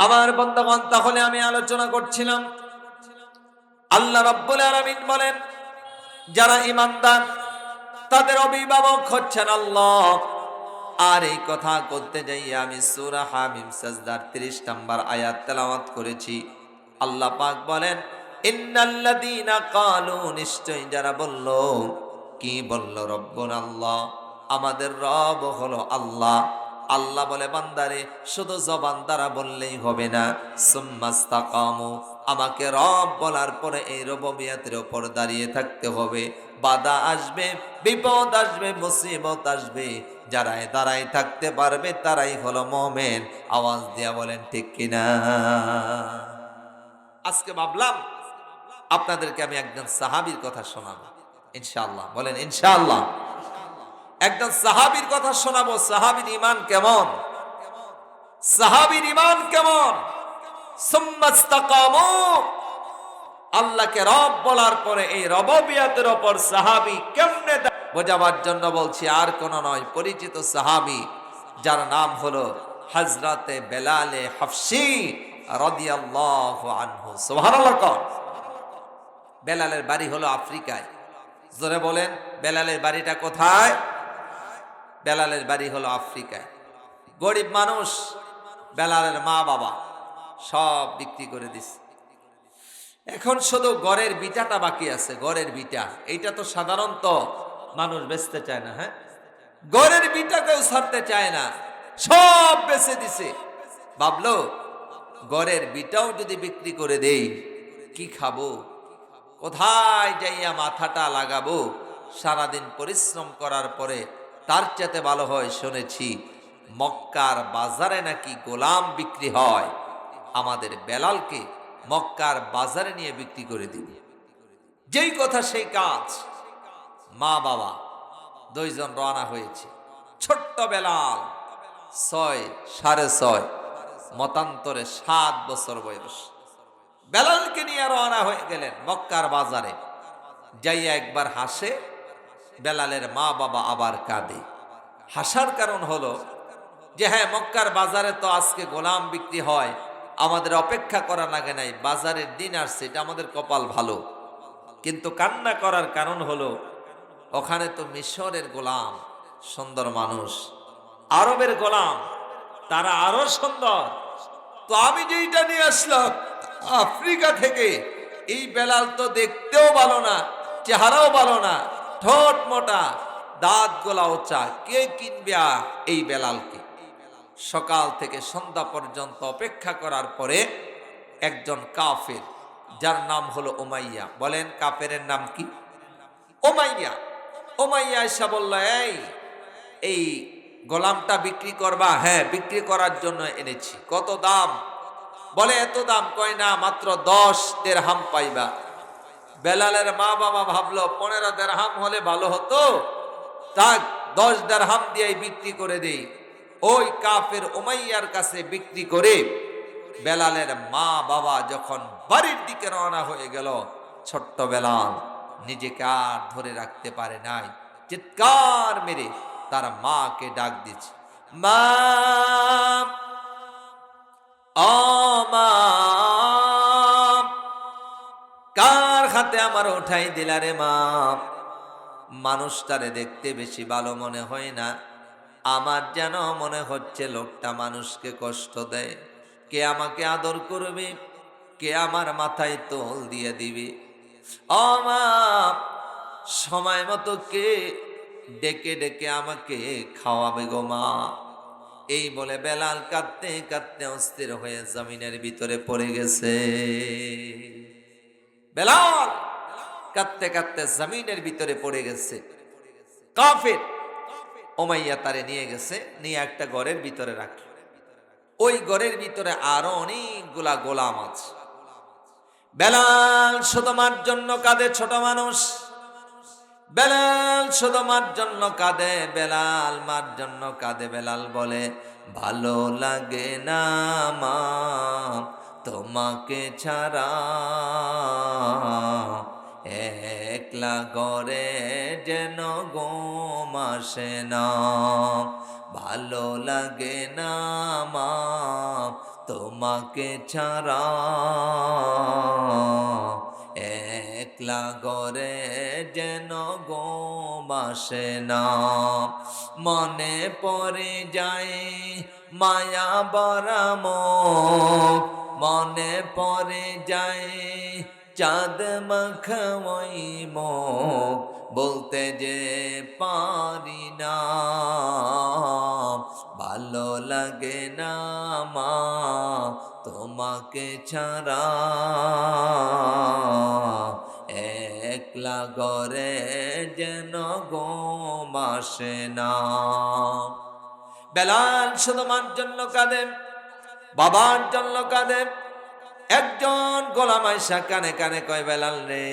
আমার বন্ধুগণ, তাহলে আমি আলোচনা করছিলাম আল্লাহ রাব্বুল আলামিন বলেন যারা ঈমানদার তাদের অভিভাবক হচ্ছেন আল্লাহ। আর এই কথা করতে যাইয়া আমি সূরা হামিম সাজদার 30 নম্বর আয়াত তেলাওয়াত করেছি। আল্লাহ পাক বলেন ইন্নাল্লাযীনা ক্বালু, নিশ্চয় যারা বলল, কি বলল? রব্বুনা আল্লাহ, আমাদের রব হলো আল্লাহ। আল্লাহ বলে বান্দারে শুধু জবান দ্বারা বললেই হবে না, সুম্মাস্তাকামু, আমাকে রব বলার পরে এই রুবুবিয়তের উপর দাঁড়িয়ে থাকতে হবে। বাধা আসবে, বিপদ আসবে, মুসিবত আসবে, যারাই দাঁড়াই থাকতে পারবে তারাই হলো মুমিন। আওয়াজ দিয়া বলেন ঠিক কিনা? আজকে ভাবলাম আপনাদেরকে আমি একজন সাহাবীর কথা শোনাবো ইনশাআল্লাহ। বলেন ইনশাআল্লাহ। একজন সাহাবীর কথা শোনাবো। সাহাবীর ঈমান কেমন, সাহাবীর ঈমান কেমন। সুম্মাস্তাকামু, আল্লাহকে রব বলার পরে এই রববিয়তের উপর সাহাবী কেমনে বোঝাবার জন্য বলছি, আর কোন নয়, পরিচিত সাহাবী যার নাম হলো হযরতে বেলালে হাফসি রাদিয়াল্লাহু আনহু। সুবহানাল্লাহ। বেলালের বাড়ি হলো আফ্রিকায়। জোরে বলেন, বেলালের বাড়িটা কোথায়? বেলালের বাড়ি হলো আফ্রিকায়। গরিব মানুষ, বেলালের মা বাবা সব বিক্রি করে দিছে। এখন শুধু ঘরের বিটাটা বাকি আছে। ঘরের বিটা, এইটা তো সাধারণত মানুষ বেচতে চায় না। হ্যাঁ, ঘরের বিটা কেউ ছাড়তে চায় না, সব বেচে দিছে। ভাবলো ঘরের বিটাও যদি বিক্রি করে দেই, কি খাবো, কোথায় যাইয়া মাথাটা লাগাবো? সারাদিন পরিশ্রম করার পরে তার চেয়ে ভালো হয়, শুনেছি মক্কার বাজারে নাকি গোলাম বিক্রি হয়। আমাদের বেলালকে মক্কার বাজারে নিয়ে বিক্রি করে দিব। যেই কথা সেই কাজ। মা বাবা দুইজন রওনা হয়েছে। ছোট্ট বেলাল 6, 6.5, মতান্তরে 7 বছর বয়স। বেলালকে নিয়ে রওনা হয়ে গেলেন মক্কার বাজারে। যাইয়া একবার হাসে, বেলালের মা বাবা আবার কাঁদে। হাসার কারণ হলো যে হ্যাঁ, মক্কার বাজারে তো আজকে গোলাম বিক্রি হয়, আমাদের অপেক্ষা করা লাগে নাই, বাজারের দিন আসছে, এটা আমাদের কপাল ভালো। কিন্তু কান্না করার কারণ হলো ওখানে তো মিশরের গোলাম, সুন্দর মানুষ, আরবের গোলাম, তারা আরো সুন্দর। তো আমি যেইটা নিয়ে আসলাম আফ্রিকা থেকে, এই বেলাল তো দেখতেও ভালো না, চেহারাও ভালো না, ঠোঁট মোটা, দাঁত গোলা উঁচা, কে কিনবে এই বেলালকে? সকাল থেকে সন্ধ্যা পর্যন্ত অপেক্ষা করার পরে একজন কাফের, যার নাম হলো উমাইয়া। বলেন কাফেরের নাম কি? উমাইয়া। উমাইয়া এসে বলল, এই গোলামটা বিক্রি করবা? হ্যাঁ, বিক্রি করার জন্য এনেছি। কত দাম? বলে এত দাম। কয় না, মাত্র 10 দিরহাম পাইবা। বেলালের মা বাবা ভাবলো 15 দিরহাম হলে ভালো হতো, তাক 10 দিরহাম দিয়ে বিক্রি করে দেই। ওই কাফের উমাইয়ার কাছে বিক্রি করে বেলালের মা বাবা যখন বাড়ির দিকে রওনা হয়ে গেল, ছোট্ট বেলাল নিজেকে আর ধরে রাখতে পারে নাই, চিৎকার মেরে তার মাকে ডাক দিচ্ছে, মা, ও মা, কার হাতে আমার উঠাই দিলা রে মা? মানুষটারে দেখতে বেশি ভালো মনে হয় না, আমার যেন মনে হচ্ছে লোকটা মানুষকে কষ্ট দেয়। কে আমাকে আদর করবে, কে আমার মাথায় তোল দিয়ে দিবে? ও মা, সময় মতো কে ডেকে ডেকে আমাকে খাওয়াবে গো মা? এই বলে বেলাল কাঁদতে কাঁদতে অস্থির হয়ে জমিনের ভিতরে পড়ে গেছে। বেলাল কাঁদতে কাঁদতে জমিনের ভিতরে পড়ে গেছে। কাফের উমাইয়া তারে নিয়ে গেছে, নিয়ে একটা ঘরের ভিতরে রাখল। ওই ঘরের ভিতরে আরো অনেকগুলা গোলাম আছে। বেলাল শুধু মার জন্য কাঁদে, ছোট মানুষ। বেলাল শুধু মার জন্য কাঁদে, বেলাল মার জন্য কাঁদে। বেলাল বলে, ভালো লাগে না মা তোমাকে ছাড়া, একলা ঘরে যেন ঘুম আসে না, ভালো লাগে না মা তোমাকে ছাড়া একলা ঘরে যেন ঘুম আসে না, মনে পড়ে যায় মায়া ভরা মুখ, মনে পড়ে যায় চাঁদ মাখা ওই মুখ, বলতে যে পারি না ভালো লাগে না মা তোমাকে ছাড়া, একলা ঘরে যেন ঘুম আসে না। বেলাল শুধু মার জন্য কাঁদে, বাবার জন্য কাঁদে। একজন গোলাম আয়েশা কানে কানে কয়, বেলাল রে,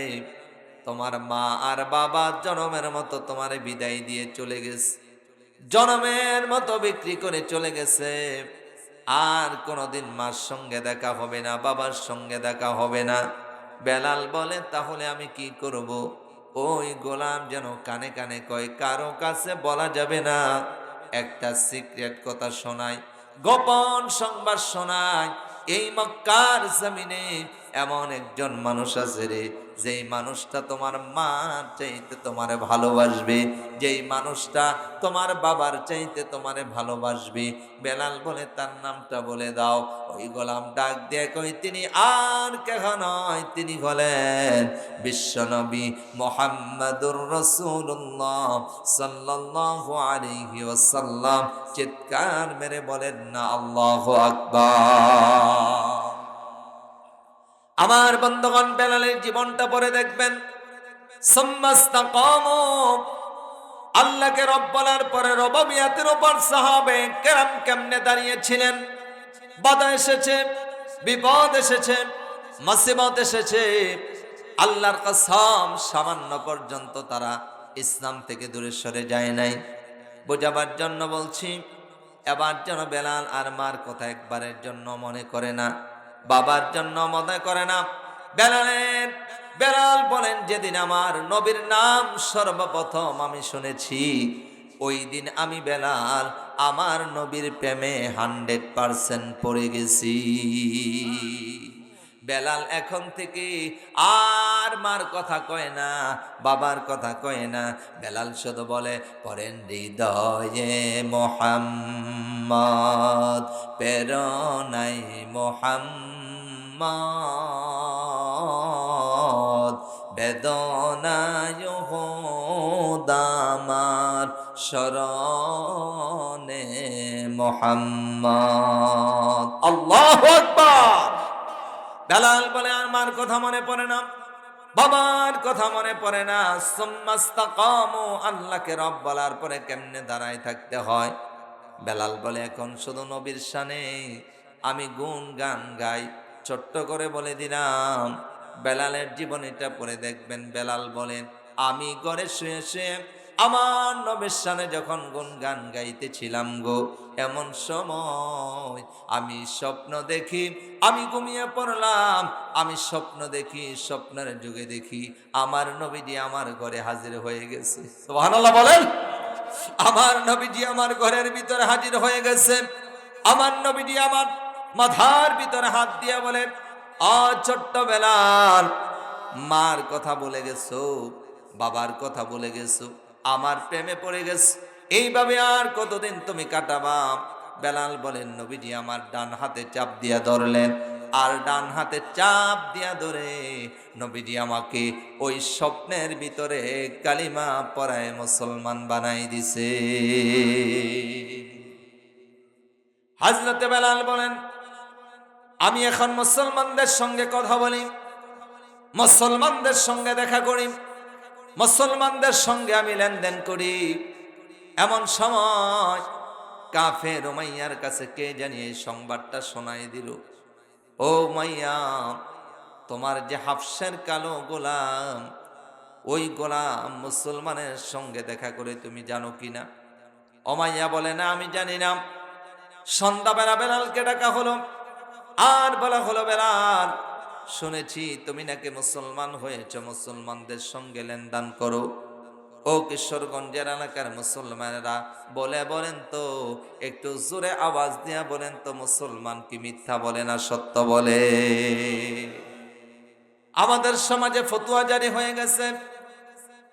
তোমার মা আর বাবা জনমের মতো তোমারে বিদায় দিয়ে চলে গেছে, জনমের মতো বিক্রি করে চলে গেছে, আর কোনোদিন মার সঙ্গে দেখা হবে না, বাবার সঙ্গে দেখা হবে না। বেলাল বলে, তাহলে আমি কি করব? ওই গোলাম যেন কানে কানে কয়, কারো কাছে বলা যাবে না, একটা সিক্রেট কথা শোনায়, গোপন সংবাদ শোনায়। এই মক্কার জমিনে এমন একজন মানুষ আছে রে, যেই মানুষটা তোমার মার চাইতে তোমারে ভালোবাসবে, যেই মানুষটা তোমার বাবার চাইতে তোমারে ভালোবাসবে। বেলাল বলে, তার নামটা বলে দাও। ওই গোলাম ডাক দিয়ে কই, তিনি আর কেহ নয়, তিনি হলেন বিশ্বনবী মুহাম্মাদুর রাসূলুল্লাহ সাল্লাল্লাহু আলাইহি ওয়াসাল্লাম। চিৎকার মেরে বলেন না আল্লাহু আকবার। আমার বন্ধুগণ, বেলালের জীবনটা পড়ে দেখবেন, সুম্মাস্তাকামু, আল্লাহকে রব বলার পরে রববিয়াতের উপর সাহাবে কেরাম কেমনে দাঁড়িয়েছিলেন। বাধা এসেছে, বিপদ এসেছে, মুসিবত এসেছে, আল্লাহর কসম সামান্য পর্যন্ত তারা ইসলাম থেকে দূরে সরে যায় নাই। বোঝাবার জন্য বলছি, এবার যেন বেলাল আর মার কথা একবারের জন্য মনে করে না, বাবার জন্য মনে করে না। বেলাল বলেন, যেদিন আমার নবীর নাম সর্বপ্রথম আমি শুনেছি, ওই দিন আমি বেলাল আমার নবীর প্রেমে 100% পড়ে গেছি। বেলাল এখন থেকে আর মার কথা কয় না, বাবার কথা কয় না। বেলাল শুধু বলে, পরেন হৃদয়ে মোহাম্মদ, প্রেরণায় মোহাম্মদ, বেদনায় দামার শরণে মোহাম্মদ। আল্লাহু আকবার। বেলাল বলে, আমার কথা মনে পড়ে না, বাবার কথা মনে পড়ে না। সুম্মাস্তাকামু, আল্লাহকে রব বলার পরে কেমনে দাঁড়ায় থাকতে হয়। বেলাল বলে, এখন শুধু নবীর শানে আমি গুণ গান গাই। ছোট্ট করে বলে দিলাম, বেলালের জীবনীটা পড়ে দেখবেন। বেলাল বলেন, আমি ঘরে শুয়ে শুয়ে আমার নবীর শানে যখন গুণ গান গাইতেছিলাম গো, এমন সময় আমি স্বপ্ন দেখি, আমি ঘুমিয়ে পড়লাম, আমি স্বপ্ন দেখি, স্বপ্নের যুগে দেখি আমার নবীজি আমার ঘরে হাজির হয়ে গেছে। সুবহানাল্লাহ বলেন। আমার নবীজি আমার ঘরের ভিতরে হাজির হয়ে গেছে। আমার নবীজি আমার মাথার ভিতরে হাত দিয়ে বলেন, ছোট্ট বেলাল, মার কথা বলে গেছো, বাবার কথা বলে গেছো, আমার প্রেমে পড়ে গেছো, এইভাবে আর কতদিন তুমি কাটাবা? বেলাল বলেন, নবীজি আমার ডান হাতে চাপ দিয়া ধরলেন, আর ডান হাতে চাপ দিয়া ধরে নবীজি আমাকে ওই স্বপ্নের ভিতরে কালিমা পড়ায় মুসলমান বানাই দিছে। হযরতে বেলাল বলেন, আমি এখন মুসলমানদের সঙ্গে কথা বলি, মুসলমানদের সঙ্গে দেখা করি, মুসলমানদের সঙ্গে আমি লেনদেন করি। এমন সময় কাফের উমাইয়ার কাছে কে জানি এই সংবাদটা শোনাই দিল, ও উমাইয়া, তোমার যে হাফসের কালো গোলাম, ওই গোলাম মুসলমানের সঙ্গে দেখা করে তুমি জানো কিনা? উমাইয়া বলে, না, আমি জানি না। সন্ধ্যাবেলা বেলালকে ডাকা হলো, আর বলা হলো, বেলাল, শুনেছি তুমি নাকি মুসলমান হয়েছ, মুসলমানদের সঙ্গে লেনদেন করো। ও কিশোরগঞ্জের এলাকার মুসলমানেরা, বলেন তো, একটু জোরে আওয়াজ দিয়া বলেন তো, মুসলমান কি মিথ্যা বলে না সত্য বলে? আমাদের সমাজে ফতোয়া জারি হয়ে গেছে,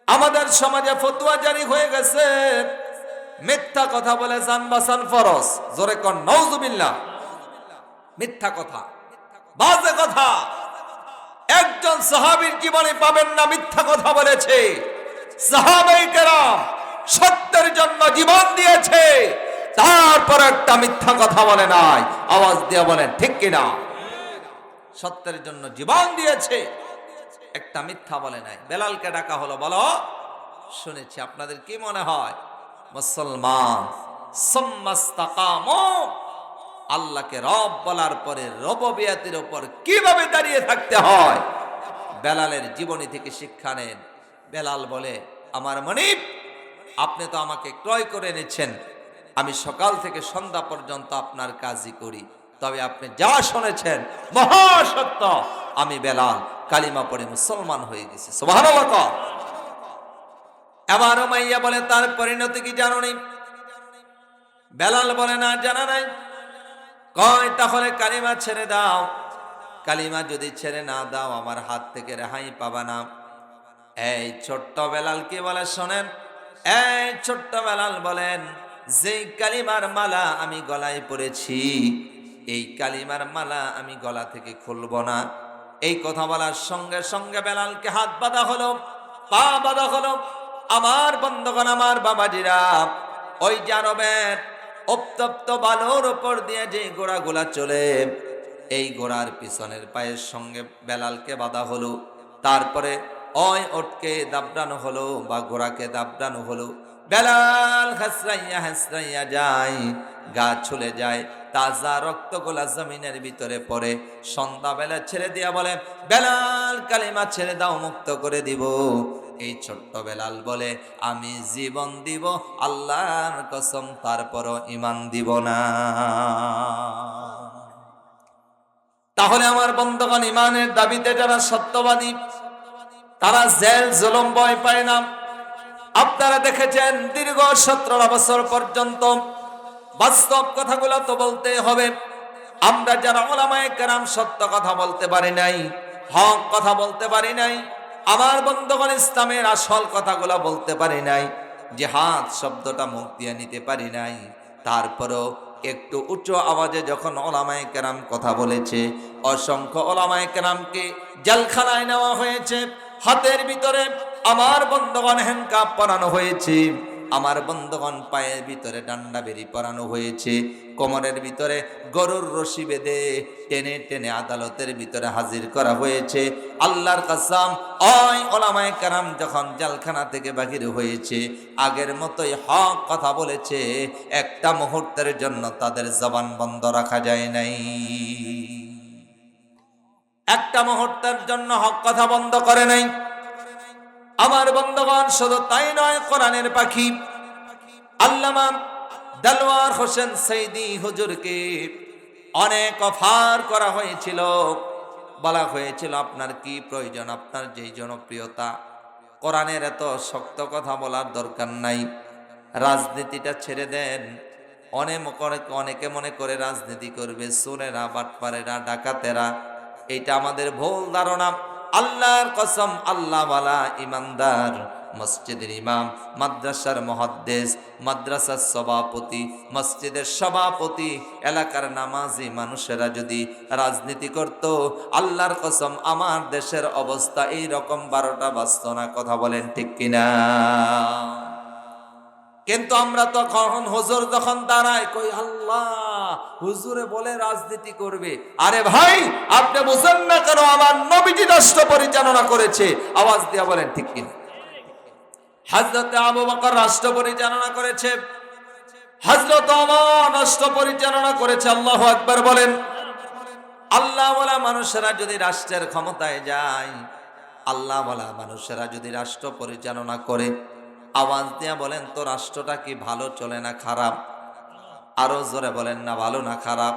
আমাদের সমাজে ফতোয়া জারি হয়ে গেছে, মিথ্যা কথা বলে জান বাঁচান ফরজ। জোরে কর নাউজুবিল্লাহ। মিথ্যা কথা, বাজে কথা। একজন সাহাবীর জীবনে পাবেন না মিথ্যা কথা বলেছে। সাহাবায়ে কেরাম সত্যের জন্য জীবন দিয়েছে, তারপর একটা মিথ্যা কথা বলে নাই। আওয়াজ দিয়ে বলেন ঠিক কিনা? সত্যের জন্য জীবন দিয়েছে, একটা মিথ্যা বলে নাই। বেলালকে ডাকা হলো, বলো শুনেছি। আপনাদের কি মনে হয় মুসলমান সুম্মাস্তাকামু, আল্লাহকে রব বলার পরে রববিয়াতের উপর কিভাবে দাঁড়িয়ে থাকতে হয় বেলালের জীবনী থেকে শিক্ষা নেন। বেলাল বলে, আমার মনিব, আপনি তো আমাকে ক্রয় করে এনেছেন, আমি সকাল থেকে সন্ধ্যা পর্যন্ত আপনার কাজই করি, তবে আপনি যা শুনেছেন মহাসত্য। আমি বেলাল কালিমা পড়ে মুসলমান হয়ে গেছি। সুবহানাল্লাহ। এবার উমাইয়া বলে, তার পরিণতি কি জানো নি? বেলাল বলে, না জানা নাই। কয়, তাহলে কালিমা ছেড়ে দাও। কালিমা যদি ছেড়ে না দাও আমার হাত থেকে রেহাই পাবা না। এই ছোট্ট বেলাল কি বলে শোনেন। এই ছোট্ট বেলাল বলেন, যেই কালিমার মালা আমি গলায় পরেছি, এই কালিমার মালা আমি গলা থেকে খুলব না। এই কথা বলার সঙ্গে সঙ্গে বেলালকে হাত বাঁধা হলো, পা বাঁধা হলো। আমার বন্ধুগণ, আমার বাবাজিরা, ওই জানবের উত্তপ্ত বালুর উপর দিয়ে যে ঘোড়াগুলা চলে, এই ঘোড়ার পিছনের পায়ের সঙ্গে বেলালকে বাঁধা হলো। তারপরে ওই ওটকে দাবড়ানো হলো বা ঘোড়াকে দাবড়ানো হলো। বেলাল হাসরাইয়া হাসরাইয়া যায়, গা ছুলে যায়, তাজা রক্তগুলা জমিনের ভিতরে পড়ে। সন্ধ্যাবেলা ছেড়ে দিয়া বলে, বেলাল কালিমা ছেড়ে দাও, মুক্ত করে দিব। এই ছোট্ট বেলাল বলে, আমি জীবন দিব আল্লাহর কসম, তারপরও ঈমান দিব না। তাহলে আমার বন্ধুগণ, ঈমানের দাবিতে যারা সত্যবাদী, তারা জেল জুলুম ভয় পায় না। আপনারা দেখেছেন দীর্ঘ 17 বছর পর্যন্ত বাস্তব কথাগুলো তো বলতে হবে। আমরা যারা উলামায়ে কেরাম সত্য কথা বলতে পারি নাই, হক কথা বলতে পারি নাই, আমার বন্ধুগণ ইসলামের আসল কথাগুলো বলতে পারি নাই, জিহাদ শব্দটা মুখ দিয়ে নিতে পারি নাই, তারপরও একটু উচ্চ আওয়াজে যখন উলামায়ে কেরাম কথা বলেছে, অসংখ্য উলামায়ে কেরামকে জেলখানায় নেওয়া হয়েছে। হাতের ভিতরে আমার বন্ধুগণ হ্যান্ডকাপ পরানো হয়েছে, আমার বন্ধুগণ পায়ের ভিতরে ডান্ডা বেরি পরানো হয়েছে, কোমরের ভিতরে গরুর রশি বেঁধে টেনে টেনে আদালতের ভিতরে হাজির করা হয়েছে। আল্লাহর কসম, ওই উলামায়ে কেরাম যখন জেলখানা থেকে বাহির হয়েছে, আগের মতোই হক কথা বলেছে। একটা মুহূর্তের জন্য তাদের জবান বন্ধ রাখা যায় নাই। একটা মুহূর্তের জন্য হক কথা বন্ধ করে নাই। আমার বন্ধুগণ, শুধু তাই নয়, কোরআনের পাখি আল্লামা দেলওয়ার হোসেন সৈয়দি হুজুরকে অনেক অফার করা হয়েছিল। বলা হয়েছিল, আপনার কি প্রয়োজন, আপনার যেই জনপ্রিয়তা, কোরআনের এত শক্ত কথা বলার দরকার নাই, রাজনীতিটা ছেড়ে দেন। অনেকে মনে করে রাজনীতি করবে চোরেরা, বাটপারেরা, ডাকাতেরা। এটা আমাদের ভুল ধারণা। আল্লাহর কসম, আল্লাহওয়ালা ইমানদার মসজিদের ইমাম, মাদ্রাসার মুহাদ্দিস, মাদ্রাসার সভাপতি, মসজিদের সভাপতি, এলাকার নামাজি মানুষেরা যদি রাজনীতি করত, আল্লাহর কসম আমার দেশের অবস্থা এই রকম 12টা বাজতো না। কথা বলেন ঠিক কিনা? কিন্তু আমরা তখন হুজুর যখন দাঁড়ায়, কই আল্লাহ, হুজুরে বলে রাজনীতি করবে। আরে ভাই, আপনি বুঝেন না কেন? আমার নবীজি রাষ্ট্র পরিচালনা করেছে। আওয়াজ দিয়া বলেন ঠিক কিনা? হযরত আবু বকর রাষ্ট্র পরিচালনা করেছে, হযরত ওমর রাষ্ট্র পরিচালনা করেছে। আল্লাহু আকবার বলেন। আল্লাহওয়ালা মানুষেরা যদি রাষ্ট্রের ক্ষমতায় যায়, আল্লাহওয়ালা মানুষেরা যদি রাষ্ট্র পরিচালনা করে, আওয়াজ দিয়া বলেন তো, রাষ্ট্রটা কি ভালো চলে না খারাপ? আরো জোরে বলেন না, ভালো না খারাপ?